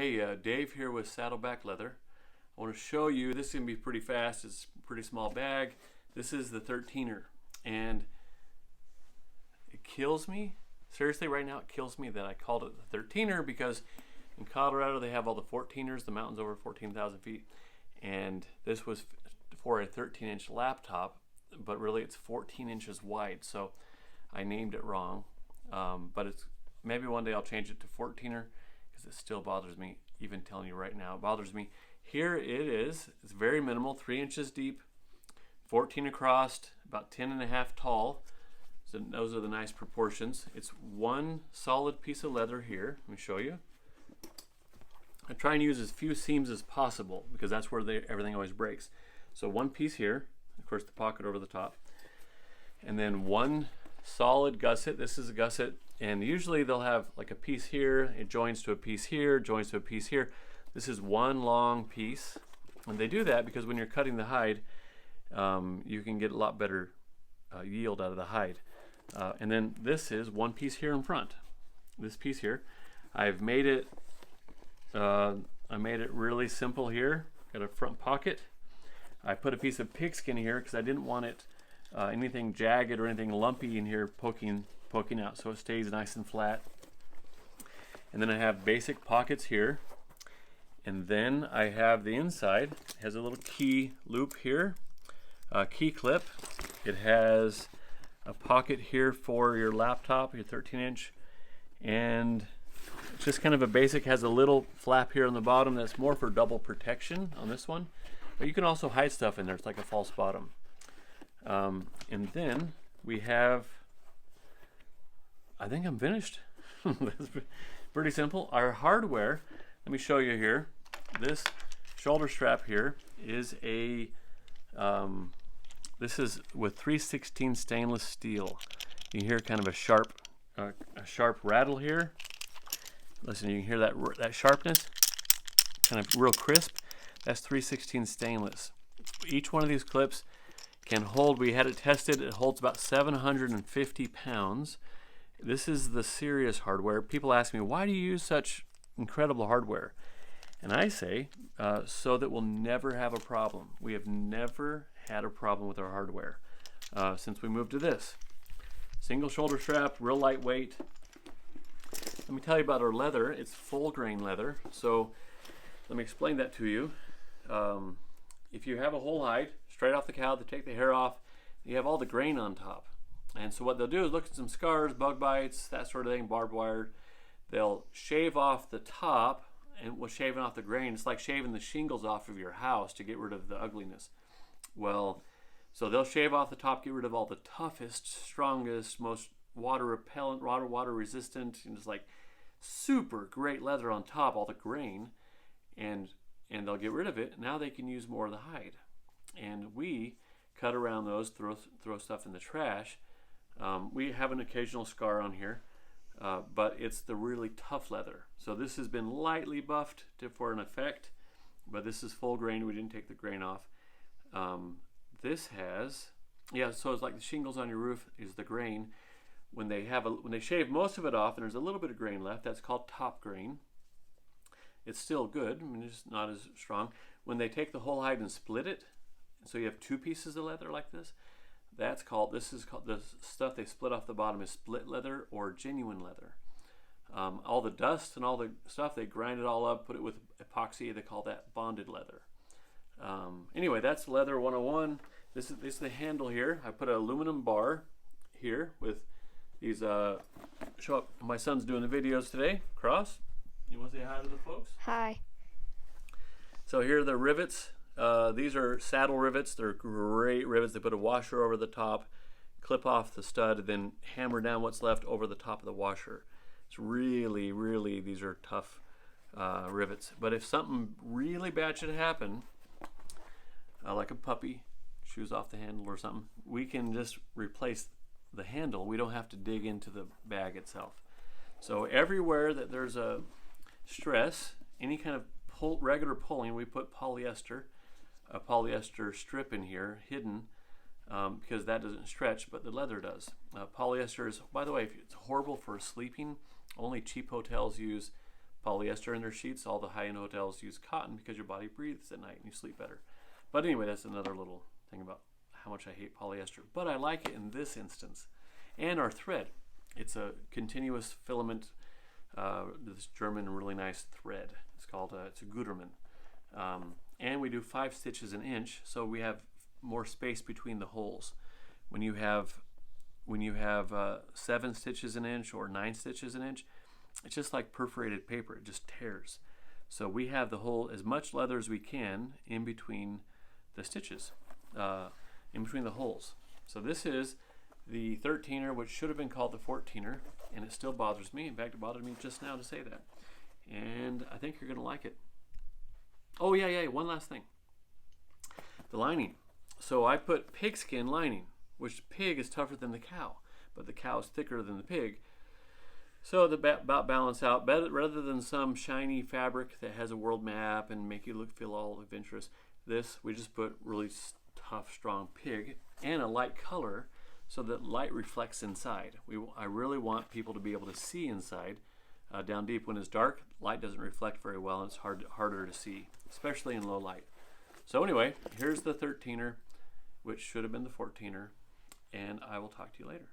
Hey, Dave here with Saddleback Leather. I want to show you, this is going to be pretty fast, it's a pretty small bag. This is the 13er, and it kills me, seriously right now it kills me that I called it the 13er, because in Colorado they have all the 14ers, the mountains over 14,000 feet, and this was for a 13-inch laptop, but really it's 14 inches wide, so I named it wrong, but it's maybe one day I'll change it to 14er, because it still bothers me, even telling you right now, it bothers me. Here it is, it's very minimal, 3 inches deep, 14 across, about 10.5 tall, so those are the nice proportions. It's one solid piece of leather here, let me show you. I try and use as few seams as possible, because that's where everything always breaks. So one piece here, of course the pocket over the top, and then one solid gusset. This is a gusset, and usually they'll have like a piece here, it joins to a piece here, joins to a piece here. This is one long piece, and they do that because when you're cutting the hide, you can get a lot better yield out of the hide. And then this is one piece here in front. This piece here, I've made it. I made it really simple here. Got a front pocket. I put a piece of pigskin here because I didn't want it anything jagged or anything lumpy in here poking out, so it stays nice and flat. And then I have basic pockets here, and then I have the inside. It has a little key loop here, a key clip. It has a pocket here for your laptop, your 13-inch, and it's just kind of a basic. Has a little flap here on the bottom that's more for double protection on this one, but you can also hide stuff in there. It's like a false bottom. And then we have, I think I'm finished. That's pretty simple. Our hardware, let me show you here. This shoulder strap here is a, this is with 316 stainless steel. You can hear kind of a sharp rattle here. Listen, you can hear that sharpness, kind of real crisp. That's 316 stainless. Each one of these clips can hold, we had it tested, it holds about 750 pounds. This is the serious hardware. People ask me, why do you use such incredible hardware? And I say, so that we'll never have a problem. We have never had a problem with our hardware since we moved to this. Single shoulder strap, real lightweight. Let me tell you about our leather. It's full grain leather. So let me explain that to you. If you have a whole hide, straight off the cow, they take the hair off, you have all the grain on top. And so what they'll do is look at some scars, bug bites, that sort of thing, barbed wire. They'll shave off the top, and with shaving off the grain, it's like shaving the shingles off of your house to get rid of the ugliness. Well, so they'll shave off the top, get rid of all the toughest, strongest, most water repellent, water resistant, and it's like super great leather on top, all the grain, and they'll get rid of it. Now they can use more of the hide. And we cut around those, throw stuff in the trash. We have an occasional scar on here, but it's the really tough leather. So this has been lightly buffed for an effect, but this is full grain. We didn't take the grain off. This has, yeah, so it's like the shingles on your roof is the grain. When they shave most of it off and there's a little bit of grain left, that's called top grain. It's still good, I mean, it's not as strong. When they take the whole hide and split it, so you have two pieces of leather like this, this is called, the stuff they split off the bottom is split leather or genuine leather. All the dust and all the stuff, they grind it all up, put it with epoxy, they call that bonded leather. Anyway, that's leather 101. This is the handle here. I put an aluminum bar here with these, show up, my son's doing the videos today. Cross, you want to say hi to the folks? Hi. So here are the rivets. These are saddle rivets. They're great rivets. They put a washer over the top, clip off the stud, then hammer down what's left over the top of the washer. It's really, really, these are tough rivets. But if something really bad should happen, like a puppy chews off the handle or something, we can just replace the handle. We don't have to dig into the bag itself. So everywhere that there's a stress, any kind of regular pulling, we put a polyester strip in here, hidden, because that doesn't stretch, but the leather does. Polyester is, by the way, it's horrible for sleeping. Only cheap hotels use polyester in their sheets. All the high-end hotels use cotton because your body breathes at night and you sleep better. But anyway, that's another little thing about how much I hate polyester. But I like it in this instance. And our thread. It's a continuous filament, this German really nice thread. It's called, it's a Gutermann. And we do 5 stitches an inch, so we have more space between the holes. When you have 7 stitches an inch or 9 stitches an inch, it's just like perforated paper. It just tears. So we have the hole, as much leather as we can in between the stitches, in between the holes. So this is the 13er, which should have been called the 14er, and it still bothers me. In fact, it bothered me just now to say that. And I think you're going to like it. Oh, yeah, one last thing. The lining. So I put pigskin lining, which pig is tougher than the cow, but the cow is thicker than the pig. So the about balance out, rather than some shiny fabric that has a world map and make you feel all adventurous, this we just put really tough, strong pig and a light color so that light reflects inside. I really want people to be able to see inside. Down deep when it's dark, light doesn't reflect very well and it's harder to see, especially in low light. So anyway, here's the 13er, which should have been the 14er, and I will talk to you later.